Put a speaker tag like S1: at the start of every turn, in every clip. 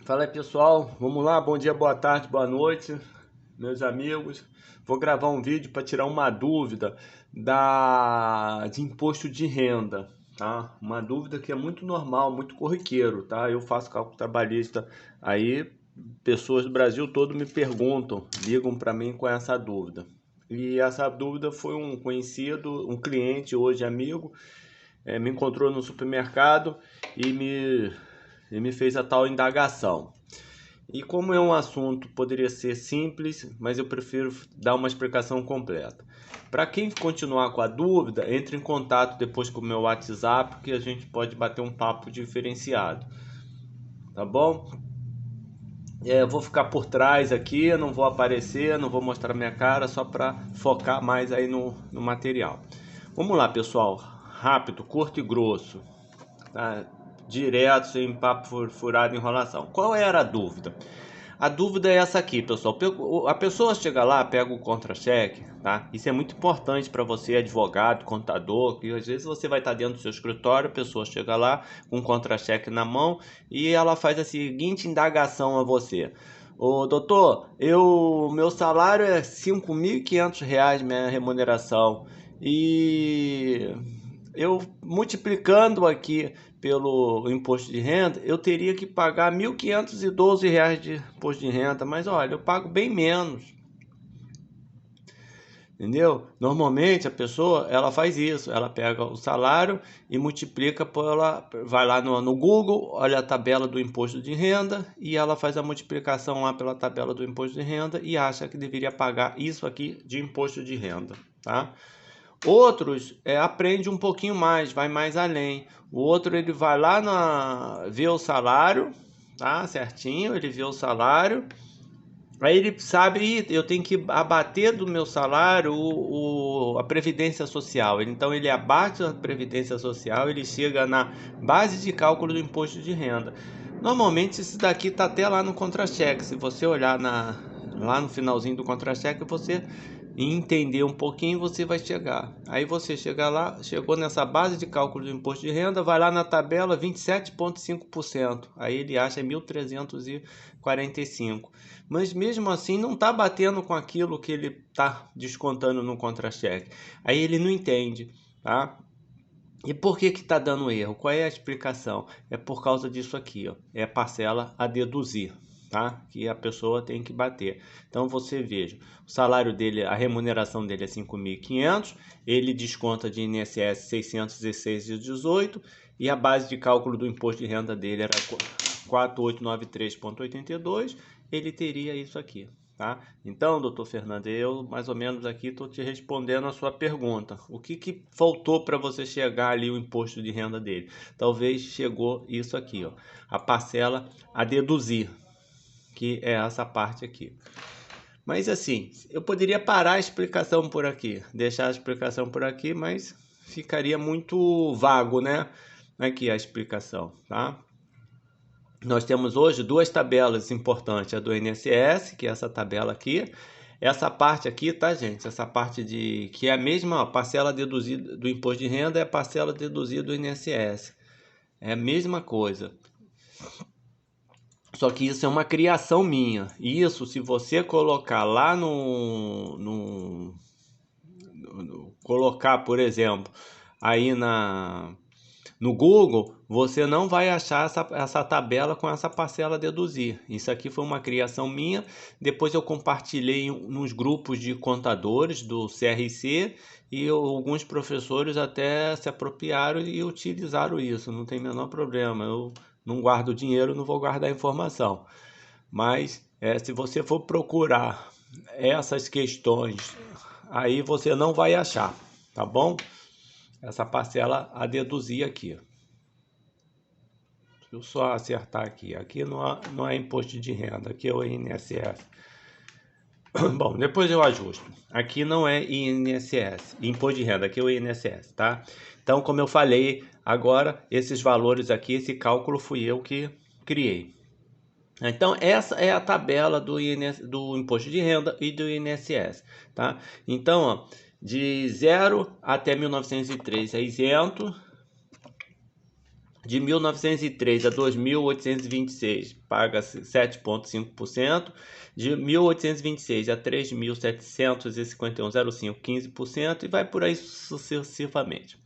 S1: Fala aí, pessoal, vamos lá, bom dia, boa tarde, boa noite, meus amigos. Vou gravar um vídeo para tirar uma dúvida de imposto de renda, tá? Uma dúvida que é muito normal, muito corriqueiro, tá? Eu faço cálculo trabalhista, aí pessoas do Brasil todo me perguntam, ligam para mim com essa dúvida. E essa dúvida foi um conhecido, um cliente, hoje amigo, me encontrou no supermercado e me fez a tal indagação. E como é um assunto, poderia ser simples, mas eu prefiro dar uma explicação completa. Para quem continuar com a dúvida, entre em contato depois com o meu WhatsApp, que a gente pode bater um papo diferenciado, tá bom? Eu vou ficar por trás aqui, não vou aparecer, não vou mostrar minha cara, só para focar mais aí no material. Vamos lá, pessoal, rápido, curto e grosso, tá? Direto, sem papo furado, enrolação. Qual era a dúvida? A dúvida é essa aqui, pessoal. A pessoa chega lá, pega o contra-cheque, tá? Isso é muito importante para você, advogado, contador, que às vezes você vai estar dentro do seu escritório, a pessoa chega lá com o contra-cheque na mão e ela faz a seguinte indagação a você. Ô, doutor, meu salário é R$ 5.500, minha remuneração, e eu multiplicando aqui pelo imposto de renda, eu teria que pagar R$ 1.512 de imposto de renda, mas olha, eu pago bem menos, entendeu? Normalmente a pessoa, ela faz isso, ela pega o salário e multiplica vai lá no Google, olha a tabela do imposto de renda e ela faz a multiplicação lá pela tabela do imposto de renda e acha que deveria pagar isso aqui de imposto de renda, tá? Outros aprende um pouquinho mais, vai mais além. O outro ele vai lá vê o salário, tá? Certinho, ele vê o salário. Aí ele sabe, eu tenho que abater do meu salário a previdência social. Então ele abate a previdência social, ele chega na base de cálculo do imposto de renda. Normalmente isso daqui está até lá no contra-cheque. Se você olhar lá no finalzinho do contra-cheque, você entender um pouquinho, você vai chegar. Aí você chega lá, chegou nessa base de cálculo do imposto de renda, vai lá na tabela 27,5%. Aí ele acha 1.345. Mas mesmo assim não está batendo com aquilo que ele está descontando no contra-cheque. Aí ele não entende, tá? E por que está dando erro? Qual é a explicação? É por causa disso aqui, ó. É a parcela a deduzir, tá? Que a pessoa tem que bater. Então você veja, o salário dele, a remuneração dele é 5.500, ele desconta de INSS 616,18 e a base de cálculo do imposto de renda dele era 4.893,82, ele teria isso aqui, tá? Então, doutor Fernando, eu mais ou menos aqui estou te respondendo a sua pergunta. O que faltou para você chegar ali o imposto de renda dele? Talvez chegou isso aqui, ó, a parcela a deduzir, que é essa parte aqui. Mas assim, eu poderia parar a explicação por aqui, deixar a explicação por aqui, mas ficaria muito vago, né? Aqui a explicação, tá? Nós temos hoje duas tabelas importantes, a do INSS, que é essa tabela aqui, essa parte aqui, tá, gente? Essa parte que é a mesma parcela deduzida do imposto de renda, é a parcela deduzida do INSS. É a mesma coisa. Só que isso é uma criação minha. Isso, se você colocar lá colocar, por exemplo, aí no Google, você não vai achar essa tabela com essa parcela a deduzir. Isso aqui foi uma criação minha. Depois eu compartilhei nos grupos de contadores do CRC e alguns professores até se apropriaram e utilizaram isso. Não tem o menor problema. Eu não guardo dinheiro, não vou guardar informação. Mas se você for procurar essas questões, aí você não vai achar, tá bom? Essa parcela a deduzir aqui. Deixa eu só acertar aqui. Aqui não é imposto de renda, aqui é o INSS. Bom, depois eu ajusto. Aqui não é INSS, imposto de renda, aqui é o INSS, tá? Então, como eu falei, agora esses valores aqui, esse cálculo fui eu que criei. Então, essa é a tabela do imposto de renda e do INSS, tá? Então, ó, de 0 até 1903 é isento, De 1903 a 2.826, paga-se 7,5%. De 1826 a 3.751,05, 15%. E vai por aí sucessivamente.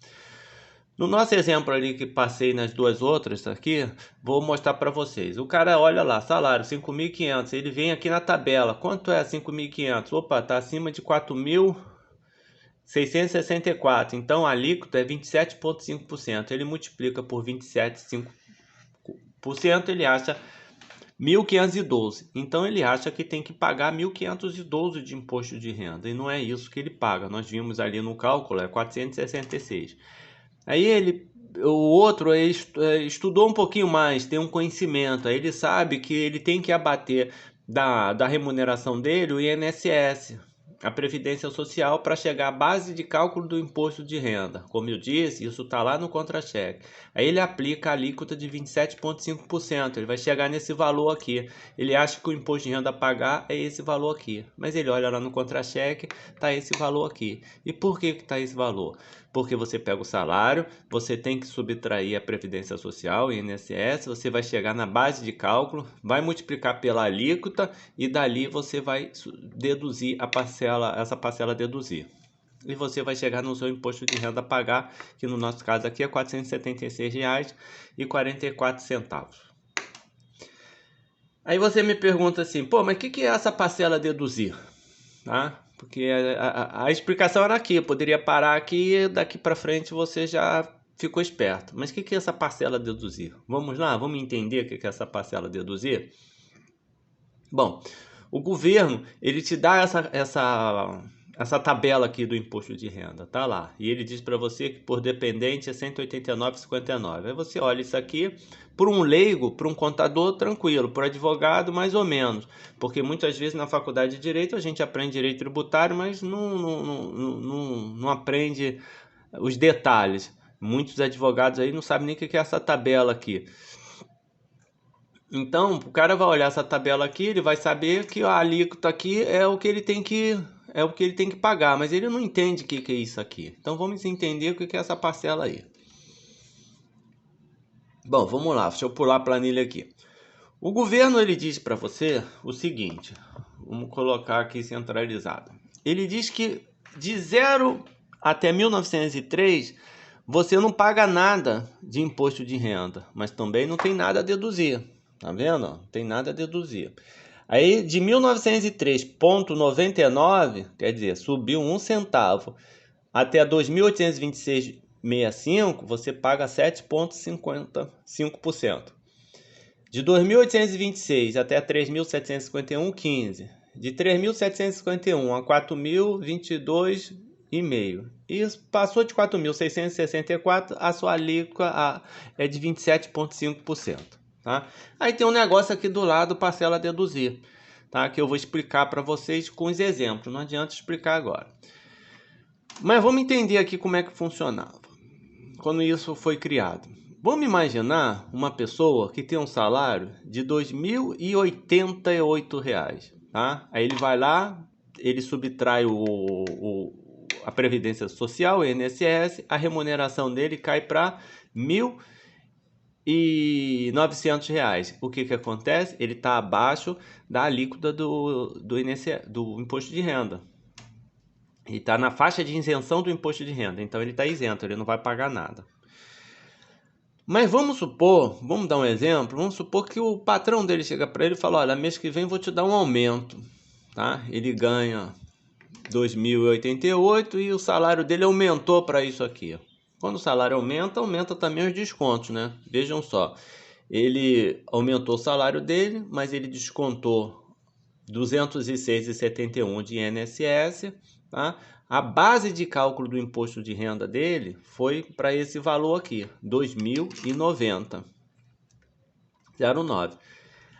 S1: No nosso exemplo ali que passei nas duas outras aqui, vou mostrar para vocês. O cara olha lá, salário 5.500, ele vem aqui na tabela. Quanto é 5.500? Opa, tá acima de 4.664. Então a alíquota é 27,5%. Ele multiplica por 27,5%, ele acha 1.512. Então ele acha que tem que pagar 1.512 de imposto de renda. E não é isso que ele paga. Nós vimos ali no cálculo, é 466. Aí o outro estudou um pouquinho mais, tem um conhecimento, aí ele sabe que ele tem que abater da remuneração dele o INSS, a Previdência Social, para chegar à base de cálculo do imposto de renda. Como eu disse, isso está lá no contra-cheque. Aí ele aplica a alíquota de 27,5%, ele vai chegar nesse valor aqui. Ele acha que o imposto de renda a pagar é esse valor aqui, mas ele olha lá no contra-cheque, está esse valor aqui. E por que está esse valor? Porque você pega o salário, você tem que subtrair a Previdência Social, o INSS, você vai chegar na base de cálculo, vai multiplicar pela alíquota e dali você vai deduzir essa parcela deduzir. E você vai chegar no seu imposto de renda a pagar, que no nosso caso aqui é R$ 476,44. Aí você me pergunta assim, pô, mas o que é essa parcela deduzir? Tá? Porque a explicação era aqui, eu poderia parar aqui e daqui para frente você já ficou esperto. Mas o que é essa parcela deduzir? Vamos lá, vamos entender o que é essa parcela deduzir? Bom, o governo, ele te dá essa tabela aqui do imposto de renda, tá lá. E ele diz para você que por dependente é 189,59. Aí você olha isso aqui, por um leigo, por um contador, tranquilo, por advogado, mais ou menos. Porque muitas vezes na faculdade de Direito a gente aprende Direito Tributário, mas não aprende os detalhes. Muitos advogados aí não sabem nem o que é essa tabela aqui. Então, o cara vai olhar essa tabela aqui, ele vai saber que a alíquota aqui é o que ele tem que pagar, mas ele não entende o que é isso aqui. Então, vamos entender o que é essa parcela aí. Bom, vamos lá, deixa eu pular a planilha aqui. O governo, ele diz para você o seguinte, vamos colocar aqui centralizado. Ele diz que de 0 até 1903, você não paga nada de imposto de renda, mas também não tem nada a deduzir. Tá vendo? Não tem nada a deduzir. Aí de 1903,99, quer dizer, subiu 1 centavo, até 2.826,65, você paga 7,55%. De 2.826 até 3.751, 15. De 3.751 a 4.022,5. E passou de 4.664, a sua alíquota é de 27,5%. Tá? Aí tem um negócio aqui do lado, parcela a deduzir, tá? Que eu vou explicar para vocês com os exemplos, não adianta explicar agora. Mas vamos entender aqui como é que funcionava, quando isso foi criado. Vamos imaginar uma pessoa que tem um salário de R$ 2.088, tá? Aí ele vai lá, ele subtrai a Previdência Social, o INSS, a remuneração dele cai para R$ 1.900. O que acontece? Ele está abaixo da alíquota do imposto de renda. Ele está na faixa de isenção do imposto de renda, então ele está isento, ele não vai pagar nada. Mas vamos dar um exemplo, vamos supor que o patrão dele chega para ele e fala, olha, mês que vem vou te dar um aumento, tá? Ele ganha 2.088 e o salário dele aumentou para isso aqui. Quando o salário aumenta também os descontos, né? Vejam só, ele aumentou o salário dele, mas ele descontou 206,71 de INSS, tá? A base de cálculo do imposto de renda dele foi para esse valor aqui, 2.090,09.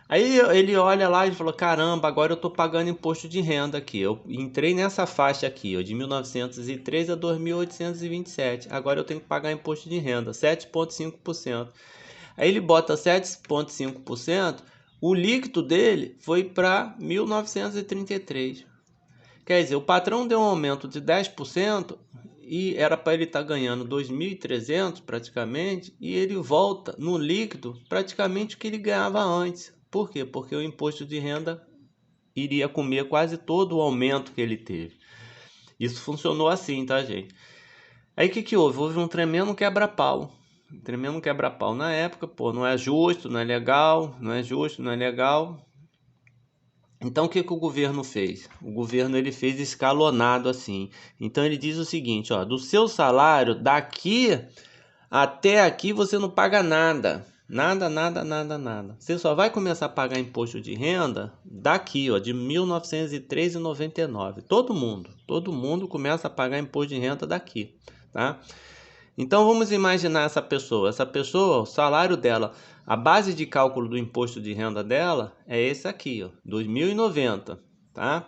S1: Aí ele olha lá e falou, caramba, agora eu estou pagando imposto de renda aqui. Eu entrei nessa faixa aqui, ó, de 1903 a 2.827. Agora eu tenho que pagar imposto de renda, 7,5%. Aí ele bota 7,5%, o líquido dele foi para 1.933. Quer dizer, o patrão deu um aumento de 10% e era para ele estar ganhando 2.300 praticamente, e ele volta no líquido praticamente o que ele ganhava antes. Por quê? Porque o imposto de renda iria comer quase todo o aumento que ele teve. Isso funcionou assim, tá, gente? Aí o que houve? Houve um tremendo quebra-pau. Um tremendo quebra-pau na época, pô, não é justo, não é legal, não é justo, não é legal. Então o que o governo fez? O governo ele fez escalonado assim. Então ele diz o seguinte, ó, do seu salário daqui até aqui você não paga nada. Nada, nada, nada, nada. Você só vai começar a pagar imposto de renda daqui, ó, de 1903,99. Todo mundo começa a pagar imposto de renda daqui, tá? Então vamos imaginar essa pessoa. Essa pessoa, o salário dela, a base de cálculo do imposto de renda dela é esse aqui, ó, 2.090, tá?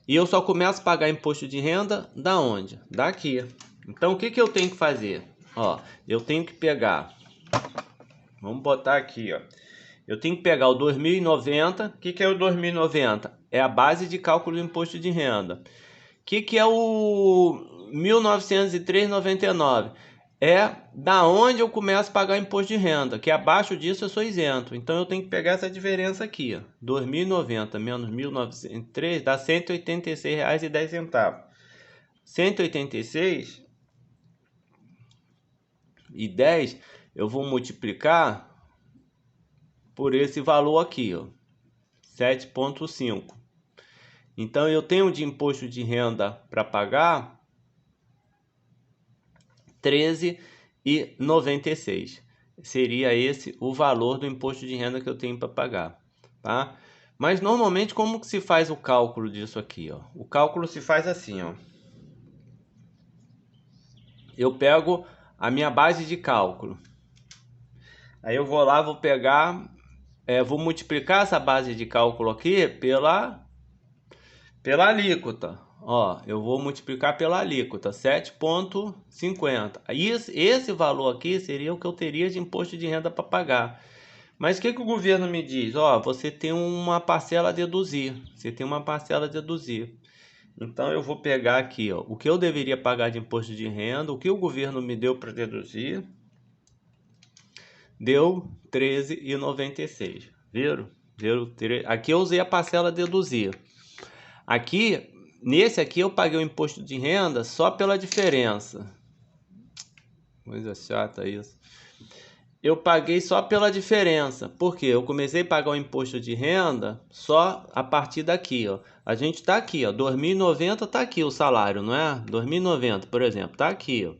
S1: E eu só começo a pagar imposto de renda da onde? Daqui. Então o que eu tenho que fazer? Ó, eu tenho que pegar, vamos botar aqui, ó. Eu tenho que pegar o 2.090. O que é o 2.090? É a base de cálculo do imposto de renda. O que é o 1903,99? É da onde eu começo a pagar imposto de renda, que abaixo disso eu sou isento. Então eu tenho que pegar essa diferença aqui, ó. 2.090 menos 1.903 dá R$ 186,10. 186,10 eu vou multiplicar por esse valor aqui, ó, 7,5. Então eu tenho de imposto de renda para pagar 13,96. Seria esse o valor do imposto de renda que eu tenho para pagar, tá? Mas normalmente como que se faz o cálculo disso aqui, ó? O cálculo se faz assim, ó. Eu pego a minha base de cálculo. Aí eu vou lá, vou pegar, vou multiplicar essa base de cálculo aqui pela alíquota. Ó, eu vou multiplicar pela alíquota, 7,50. Esse valor aqui seria o que eu teria de imposto de renda para pagar. Mas o que o governo me diz? Ó, você tem uma parcela a deduzir. Você tem uma parcela a deduzir. Então eu vou pegar aqui, ó, o que eu deveria pagar de imposto de renda, o que o governo me deu para deduzir, deu 13,96. Viram? Aqui eu usei a parcela a deduzir. Aqui, nesse aqui eu paguei o imposto de renda só pela diferença. Coisa chata isso. Eu paguei só pela diferença. Por quê? Eu comecei a pagar o imposto de renda só a partir daqui, ó. A gente tá aqui, ó, 2.090 tá aqui o salário, não é? 2.090, por exemplo, tá aqui, ó.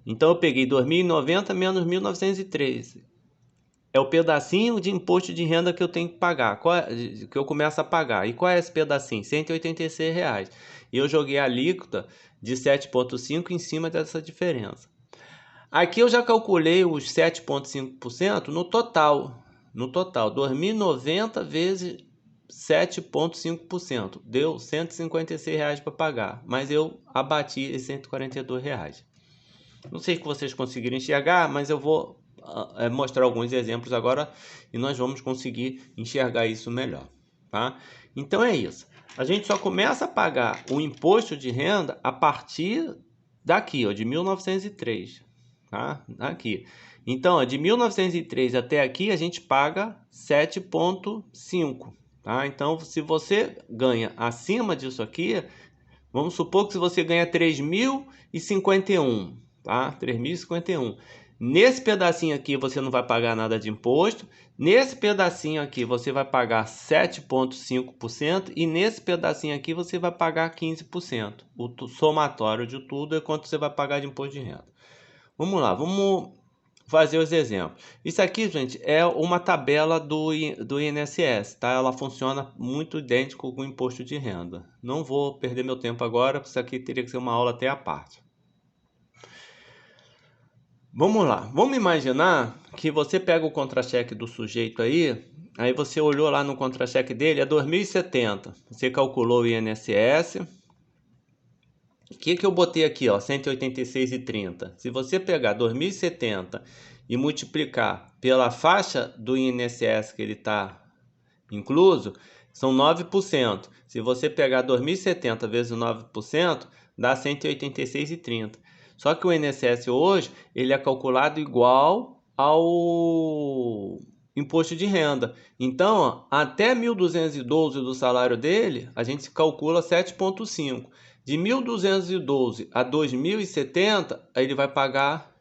S1: Então eu peguei 2.090 menos 1.903. É o pedacinho de imposto de renda que eu tenho que pagar, que eu começo a pagar. E qual é esse pedacinho? R$ 186,00. E eu joguei a alíquota de 7,5% em cima dessa diferença. Aqui eu já calculei os 7,5% no total. No total, 2.090 vezes 7,5%. Deu R$ 156,00 para pagar. Mas eu abati esses R$ 142,00. Não sei se vocês conseguiram enxergar, mas eu vou mostrar alguns exemplos agora e nós vamos conseguir enxergar isso melhor, tá? Então é isso. A gente só começa a pagar o imposto de renda a partir daqui, ó, de 1903, tá? Aqui. Então, ó, de 1903 até aqui a gente paga 7,5, tá? Então, se você ganha acima disso aqui, vamos supor que se você ganha 3.051, tá? 3.051. Nesse pedacinho aqui você não vai pagar nada de imposto. Nesse pedacinho aqui você vai pagar 7,5% e nesse pedacinho aqui você vai pagar 15%. O somatório de tudo é quanto você vai pagar de imposto de renda. Vamos lá, vamos fazer os exemplos. Isso aqui, gente, é uma tabela do INSS, tá? Ela funciona muito idêntico com o imposto de renda. Não vou perder meu tempo agora, porque isso aqui teria que ser uma aula até à parte. Vamos lá, vamos imaginar que você pega o contra-cheque do sujeito aí você olhou lá no contra-cheque dele, é 2.070. Você calculou o INSS. O que eu botei aqui, ó, 186,30. Se você pegar 2.070 e multiplicar pela faixa do INSS que ele está incluso, são 9%. Se você pegar 2.070 vezes 9%, dá 186,30. Só que o INSS hoje, ele é calculado igual ao imposto de renda. Então, ó, até 1.212 do salário dele, a gente calcula 7,5. De 1.212 a 2.070, aí ele vai pagar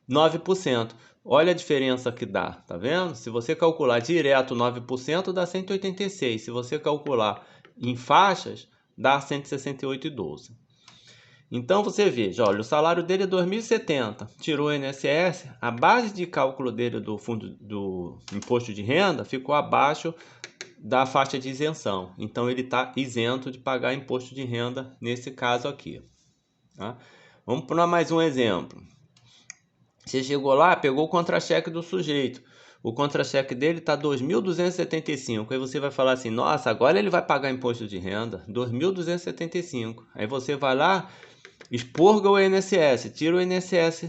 S1: 9%. Olha a diferença que dá, tá vendo? Se você calcular direto 9%, dá 186. Se você calcular em faixas, dá 168,12. Então você veja, olha, o salário dele é 2.070, tirou o INSS, a base de cálculo dele do fundo do imposto de renda ficou abaixo da faixa de isenção. Então ele está isento de pagar imposto de renda nesse caso aqui. Tá? Vamos para mais um exemplo. Você chegou lá, pegou o contra-cheque do sujeito. O contra-cheque dele está 2.275. Aí você vai falar assim, nossa, agora ele vai pagar imposto de renda, 2.275. Aí você vai lá, expurga o INSS, tira o INSS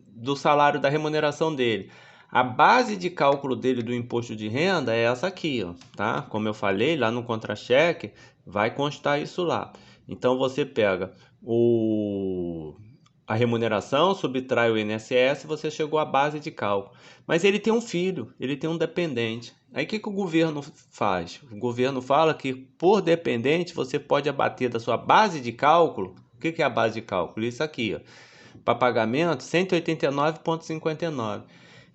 S1: do salário, da remuneração dele. A base de cálculo dele do imposto de renda é essa aqui, ó, tá? Como eu falei, lá no contra-cheque vai constar isso lá. Então você pega a remuneração, subtrai o INSS, você chegou à base de cálculo. Mas ele tem um filho, ele tem um dependente. Aí o que o governo faz? O governo fala que por dependente você pode abater da sua base de cálculo. O que é a base de cálculo? Isso aqui, ó. Para pagamento, 189,59.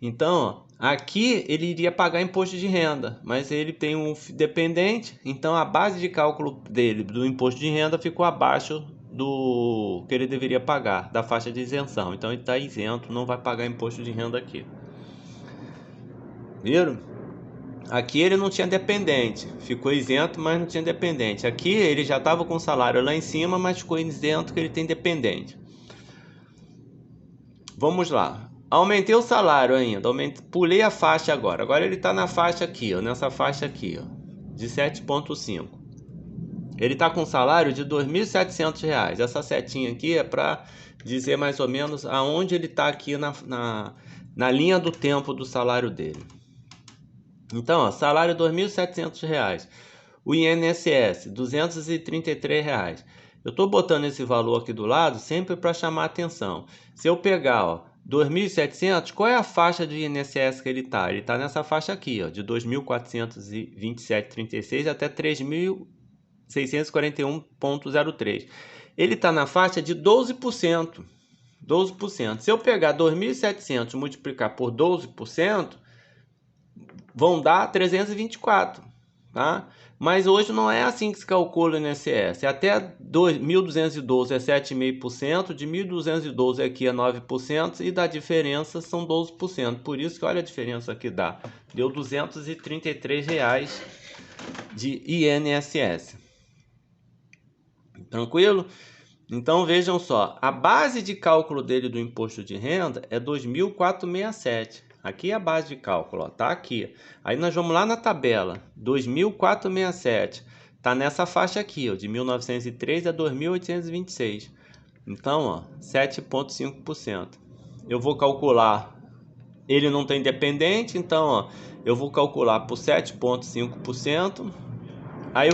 S1: Então, ó, aqui ele iria pagar imposto de renda, mas ele tem um dependente, então a base de cálculo dele do imposto de renda ficou abaixo do que ele deveria pagar, da faixa de isenção. Então ele está isento, não vai pagar imposto de renda aqui. Viram? Aqui ele não tinha dependente, ficou isento, mas não tinha dependente. Aqui ele já estava com o salário lá em cima, mas ficou isento que ele tem dependente. Vamos lá. Aumentei o salário ainda, pulei a faixa agora. Agora ele está na faixa aqui, ó, nessa faixa aqui, ó, de 7,5. Ele está com um salário de R$ 2.700. Essa setinha aqui é para dizer mais ou menos aonde ele está aqui na linha do tempo do salário dele. Então, ó, salário R$ 2.700. O INSS, R$ 233. Eu estou botando esse valor aqui do lado sempre para chamar a atenção. Se eu pegar, ó, 2.700, qual é a faixa de INSS que ele está? Ele está nessa faixa aqui, ó, de 2.427,36 até 3.641,03. Ele está na faixa de 12%. 12%. Se eu pegar 2.700 e multiplicar por 12%, vão dar 324, tá? Mas hoje não é assim que se calcula o INSS. Até 1.212 é 7,5%, de 1.212 aqui é 9% e da diferença são 12%. Por isso que olha a diferença que dá. Deu R$ 233 de INSS. Tranquilo? Então vejam só, a base de cálculo dele do imposto de renda é 2.467. Aqui é a base de cálculo, ó, tá aqui. Aí nós vamos lá na tabela, 2.467. Tá nessa faixa aqui, ó, de 1.903 a 2.826. Então, ó, 7,5%. Eu vou calcular, ele não tem dependente, então, ó, eu vou calcular por 7,5%. Aí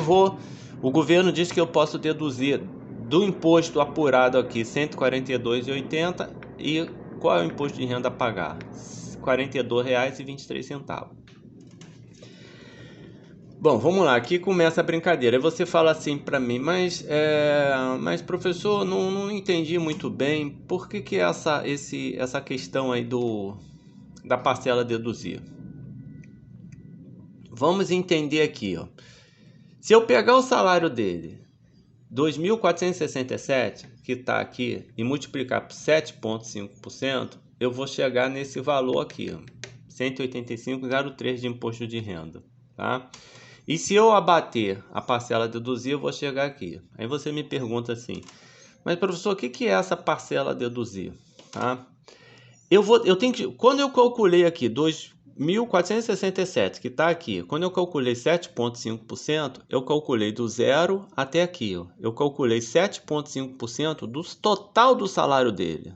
S1: o governo diz que eu posso deduzir do imposto apurado aqui, R$ 142,80. E qual é o imposto de renda a pagar? R$ 42,23. Bom, vamos lá, aqui começa a brincadeira. Aí você fala assim para mim, mas professor, não entendi muito bem por que essa questão aí da parcela deduzir. Vamos entender aqui, ó. Se eu pegar o salário dele, 2.467, que está aqui, e multiplicar por 7,5%, eu vou chegar nesse valor aqui, 185,03 de imposto de renda, tá? E se eu abater a parcela deduzir, eu vou chegar aqui. Aí você me pergunta assim, mas professor, o que é essa parcela deduzir? Tá? Eu tenho que, quando eu calculei aqui 2.467, que está aqui, quando eu calculei 7,5%, eu calculei do zero até aqui, ó. Eu calculei 7,5% do total do salário dele,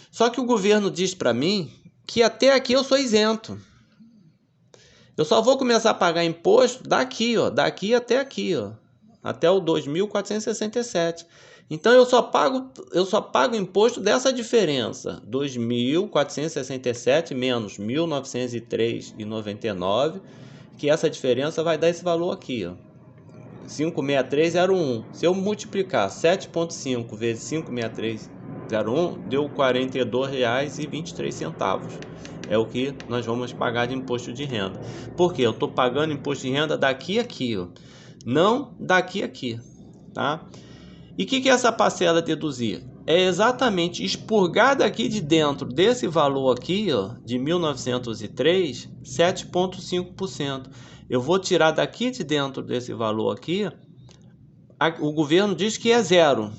S1: Só que o governo diz para mim que até aqui eu sou isento. Eu só vou começar a pagar imposto daqui, ó, daqui até aqui, ó, até o 2.467.
S2: Então eu só pago imposto dessa diferença, 2.467 menos 1.903,99, que essa diferença vai dar esse valor aqui, ó, 56301. Se eu multiplicar 7,5 vezes 56301, deu R$ 42,23. É o que nós vamos pagar de imposto de renda. Por quê? Eu estou pagando imposto de renda daqui a aqui, ó, não daqui a aqui, tá? E o que é essa parcela deduzir? É exatamente expurgar daqui de dentro desse valor aqui, ó, de 1.903, 7,5%. Eu vou tirar daqui de dentro desse valor aqui, o governo diz que é zero.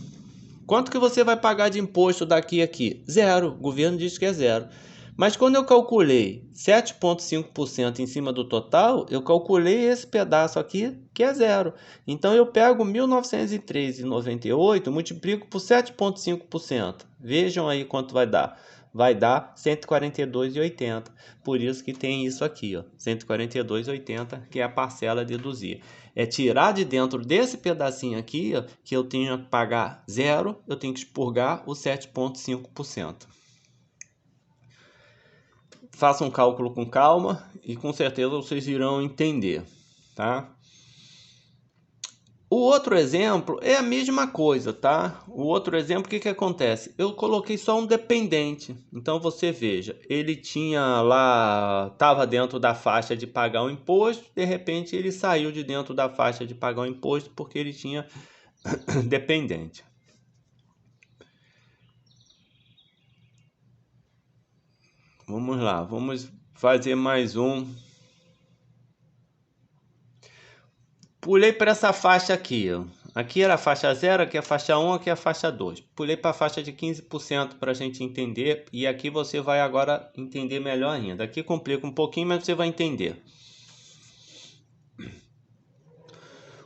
S2: Quanto que você vai pagar de imposto daqui a aqui? Zero. O governo diz que é zero. Mas quando eu calculei 7,5% em cima do total, eu calculei esse pedaço aqui que é zero. Então eu pego 1.903,98, multiplico por 7,5%. Vejam aí quanto vai dar. Vai dar 142,80. Por isso que tem isso aqui, ó, 142,80, que é a parcela a deduzir. É tirar de dentro desse pedacinho aqui, ó, que eu tenho que pagar zero, eu tenho que expurgar o 7,5%. Faça um cálculo com calma e com certeza vocês irão entender, tá? O outro exemplo é a mesma coisa, tá? O outro exemplo, o que acontece? Eu coloquei só um dependente. Então você veja, ele tinha lá, estava dentro da faixa de pagar o imposto, de repente ele saiu de dentro da faixa de pagar o imposto porque ele tinha dependente. Vamos lá, vamos fazer mais um. Pulei para essa faixa aqui, ó. Aqui era a faixa 0, aqui é a faixa 1, aqui é a faixa 2. Pulei para a faixa de 15% para a gente entender. E aqui você vai agora entender melhor ainda. Aqui complica um pouquinho, mas você vai entender.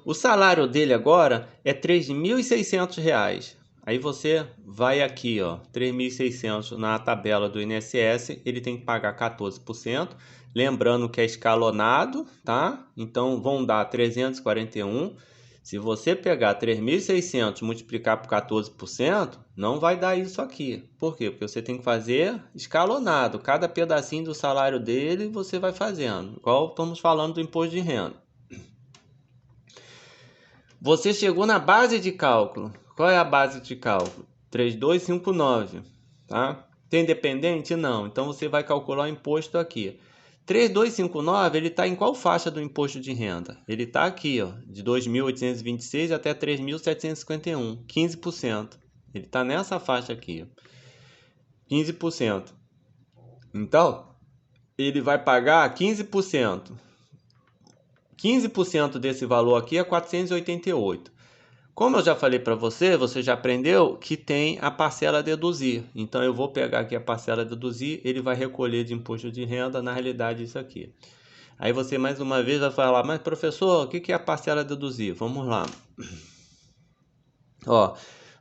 S2: O salário dele agora é R$ 3.600. Aí você vai aqui, ó, 3.600 na tabela do INSS, ele tem que pagar 14%. Lembrando que é escalonado, tá? Então vão dar 341. Se você pegar 3.600 e multiplicar por 14%, não vai dar isso aqui. Por quê? Porque você tem que fazer escalonado. Cada pedacinho do salário dele você vai fazendo. Igual estamos falando do imposto de renda. Você chegou na base de cálculo. Qual é a base de cálculo? 3259, tá? Tem dependente? Não. Então você vai calcular o imposto aqui. 3259, ele está em qual faixa do imposto de renda? Ele está aqui, ó, de 2.826 até 3.751, 15%. Ele está nessa faixa aqui, ó, 15%. Então, ele vai pagar 15%. 15% desse valor aqui é 488. Como eu já falei para você, você já aprendeu que tem a parcela a deduzir. Então eu vou pegar aqui a parcela a deduzir, ele vai recolher de imposto de renda, na realidade isso aqui. Aí você mais uma vez vai falar, mas professor, o que é a parcela a deduzir? Vamos lá. Ó,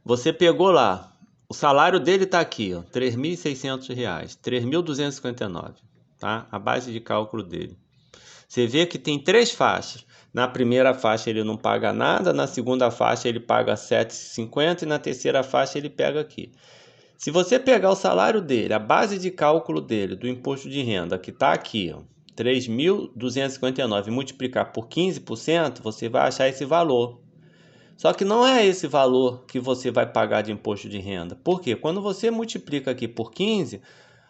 S2: você pegou lá, o salário dele está aqui, ó, R$ 3.600, 3.259, tá? A base de cálculo dele. Você vê que tem 3 faixas. Na primeira faixa ele não paga nada, na segunda faixa ele paga R$ 7,50 e na terceira faixa ele pega aqui. Se você pegar o salário dele, a base de cálculo dele do imposto de renda, que está aqui, 3.259, e multiplicar por 15%, você vai achar esse valor. Só que não é esse valor que você vai pagar de imposto de renda. Por quê? Quando você multiplica aqui por 15%,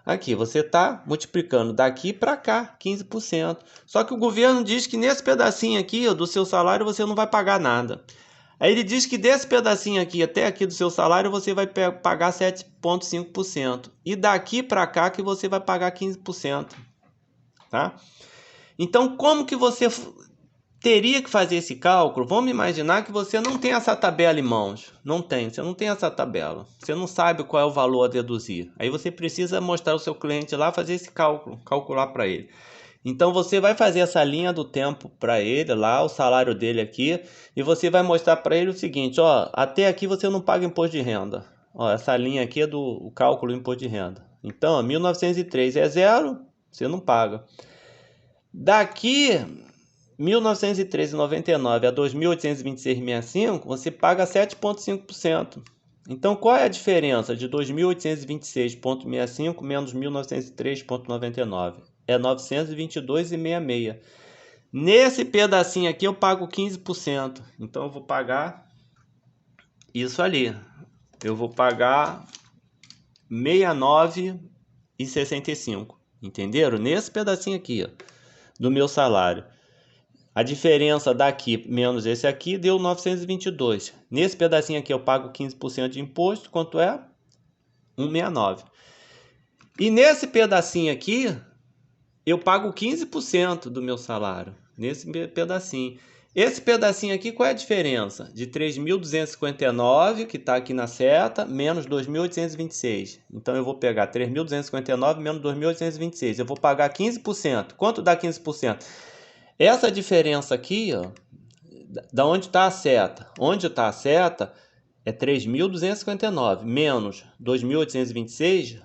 S2: aqui, você está multiplicando daqui para cá, 15%. Só que o governo diz que nesse pedacinho aqui, ó, do seu salário você não vai pagar nada. Aí ele diz que desse pedacinho aqui até aqui do seu salário você vai pagar 7,5%. E daqui para cá que você vai pagar 15%. Tá? Então, como que você teria que fazer esse cálculo? Vamos imaginar que você não tem essa tabela em mãos. Você não tem essa tabela. Você não sabe qual é o valor a deduzir. Aí você precisa mostrar ao seu cliente lá, fazer esse cálculo, calcular para ele. Então você vai fazer essa linha do tempo para ele lá, o salário dele aqui, e você vai mostrar para ele o seguinte, ó, até aqui você não paga imposto de renda. Ó, essa linha aqui é do cálculo do imposto de renda. Então, ó, 1.903 é zero, você não paga. Daqui 1903,99 a 2.826,65, você paga 7,5%. Então, qual é a diferença de 2.826,65 menos 1.903,99? É 922,66. Nesse pedacinho aqui eu pago 15%. Então, eu vou pagar isso ali. Eu vou pagar 69,65. Entenderam? Nesse pedacinho aqui, ó, do meu salário. A diferença daqui menos esse aqui deu 922. Nesse pedacinho aqui eu pago 15% de imposto. Quanto é? 169. E nesse pedacinho aqui eu pago 15% do meu salário. Nesse pedacinho. Esse pedacinho aqui, qual é a diferença? De 3.259, que está aqui na seta, menos 2.826. Então, eu vou pegar 3.259 menos 2.826. Eu vou pagar 15%. Quanto dá 15%? Essa diferença aqui, ó, da onde está a seta? Onde está a seta é 3.259 menos 2.826,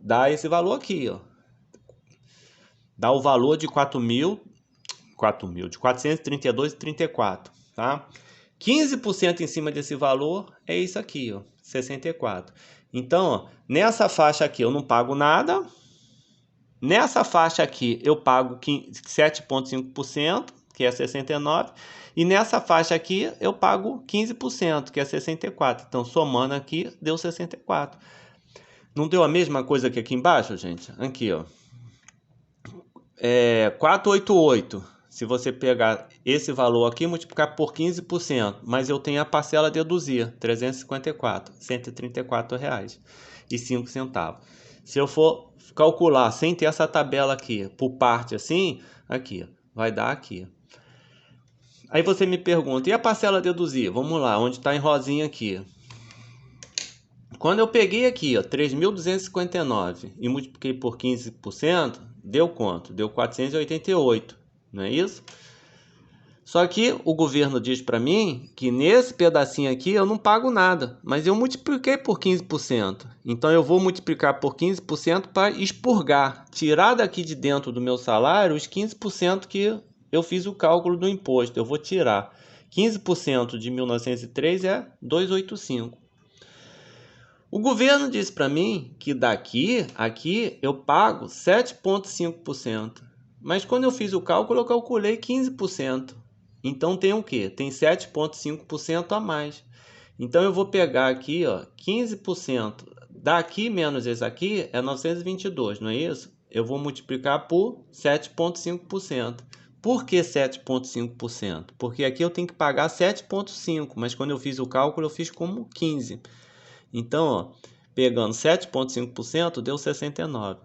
S2: dá esse valor aqui, ó. Dá o valor de 432,34, tá? 15% em cima desse valor é isso aqui, ó, 64. Então, ó, nessa faixa aqui eu não pago nada. Nessa faixa aqui eu pago 7,5%, que é 69, e nessa faixa aqui eu pago 15%, que é 64. Então, somando aqui, deu 64. Não deu a mesma coisa que aqui embaixo, gente? Aqui, ó. 488. Se você pegar esse valor aqui e multiplicar por 15%, mas eu tenho a parcela a deduzir, 354, R$134,05. Se eu for calcular sem ter essa tabela aqui, por parte assim, aqui, vai dar aqui. Aí você me pergunta, e a parcela a deduzir? Vamos lá, onde está em rosinha aqui. Quando eu peguei aqui, ó, 3.259 e multipliquei por 15%, deu quanto? Deu 488, não é isso? Só que o governo diz para mim que nesse pedacinho aqui eu não pago nada, mas eu multipliquei por 15%. Então eu vou multiplicar por 15% para expurgar, tirar daqui de dentro do meu salário os 15% que eu fiz o cálculo do imposto. Eu vou tirar 15% de 1903 é 285. O governo disse para mim que daqui, aqui, eu pago 7,5%. Mas quando eu fiz o cálculo, eu calculei 15%. Então tem o quê? Tem 7,5% a mais. Então eu vou pegar aqui, ó, 15%. Daqui menos esse aqui é 922, não é isso? Eu vou multiplicar por 7,5%. Por que 7,5%? Porque aqui eu tenho que pagar 7,5%, mas quando eu fiz o cálculo eu fiz como 15%. Então, ó, pegando 7,5% deu 69.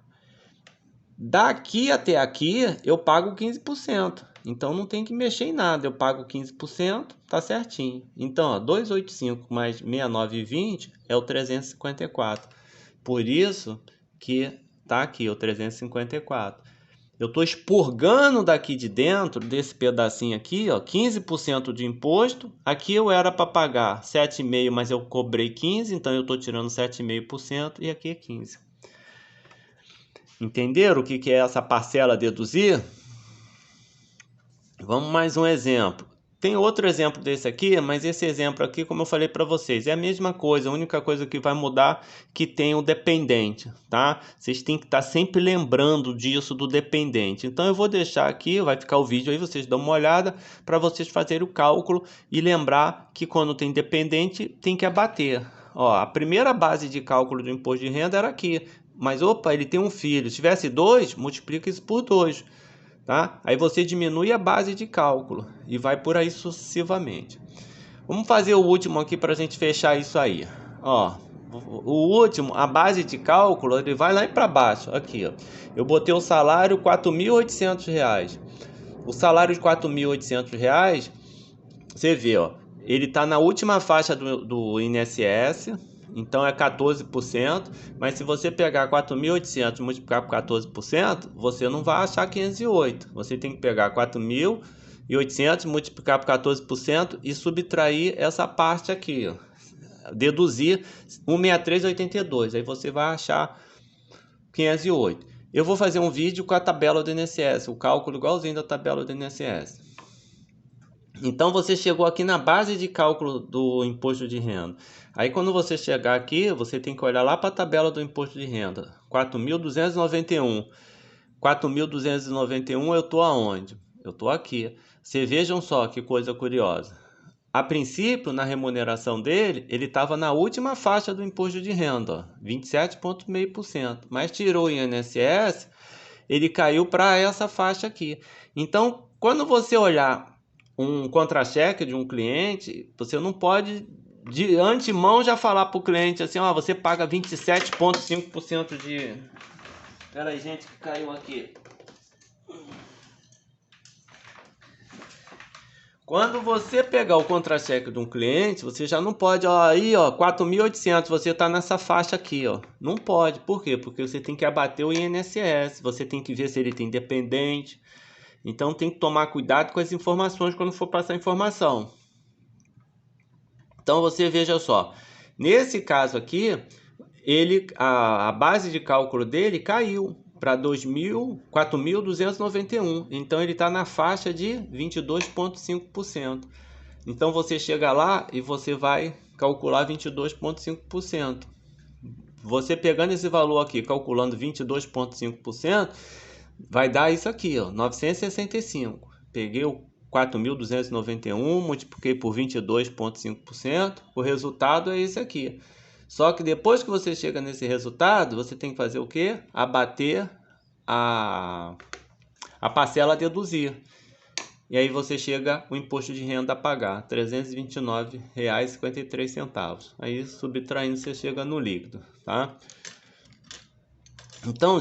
S2: Daqui até aqui eu pago 15%. Então não tem que mexer em nada. Eu pago 15%, tá certinho. Então, ó, 285 mais 69,20 é o 354. Por isso que tá aqui o 354. Eu estou expurgando daqui de dentro, desse pedacinho aqui, ó, 15% de imposto. Aqui eu era para pagar 7,5%, mas eu cobrei 15%, então eu estou tirando 7,5% e aqui é 15%. Entenderam o que é essa parcela a deduzir? Vamos mais um exemplo. Tem outro exemplo desse aqui, mas esse exemplo aqui, como eu falei para vocês, é a mesma coisa. A única coisa que vai mudar é que tem o dependente, tá? Vocês têm que estar sempre lembrando disso do dependente. Então eu vou deixar aqui, vai ficar o vídeo aí, vocês dão uma olhada para vocês fazerem o cálculo e lembrar que quando tem dependente tem que abater. Ó, a primeira base de cálculo do imposto de renda era aqui, mas opa, ele tem um filho. Se tivesse 2, multiplica isso por 2. Tá? Aí você diminui a base de cálculo e vai por aí sucessivamente. Vamos fazer o último aqui para a gente fechar isso aí. Ó, o último, a base de cálculo, ele vai lá para baixo. Aqui, ó. Eu botei o salário R$ 4.800. O salário de R$ 4.800, você vê, ó, ele está na última faixa do INSS. Então é 14%, mas se você pegar 4.800 e multiplicar por 14%, você não vai achar 508. Você tem que pegar 4.800, multiplicar por 14% e subtrair essa parte aqui, ó. Deduzir 163,82. Aí você vai achar 508. Eu vou fazer um vídeo com a tabela do INSS, o cálculo igualzinho da tabela do INSS. Então você chegou aqui na base de cálculo do imposto de renda. Aí quando você chegar aqui, você tem que olhar lá para a tabela do imposto de renda. 4.291. 4.291 eu estou aonde? Eu estou aqui. Vocês vejam só que coisa curiosa. A princípio, na remuneração dele, ele estava na última faixa do imposto de renda, 27,5%. Mas tirou o INSS, ele caiu para essa faixa aqui. Então, quando você olhar um contra-cheque de um cliente, você não pode de antemão já falar para o cliente assim, ó, você paga 27,5% de... Pera aí, gente, que caiu aqui. Quando você pegar o contra-cheque de um cliente, você já não pode, ó, aí, ó, 4.800, você tá nessa faixa aqui, ó. Não pode. Por quê? Porque você tem que abater o INSS, você tem que ver se ele tem dependente. Então tem que tomar cuidado com as informações quando for passar informação. Então você veja só, nesse caso aqui, a base de cálculo dele caiu para 4.291. Então ele está na faixa de 22,5%. Então você chega lá e você vai calcular 22,5%. Você pegando esse valor aqui, calculando 22,5%, vai dar isso aqui, ó, 965. Peguei o 4.291, multipliquei por 22,5%, o resultado é esse aqui. Só que depois que você chega nesse resultado, você tem que fazer o quê? Abater a parcela a deduzir. E aí você chega o imposto de renda a pagar, R$ 329,53. Aí subtraindo você chega no líquido, tá? Então,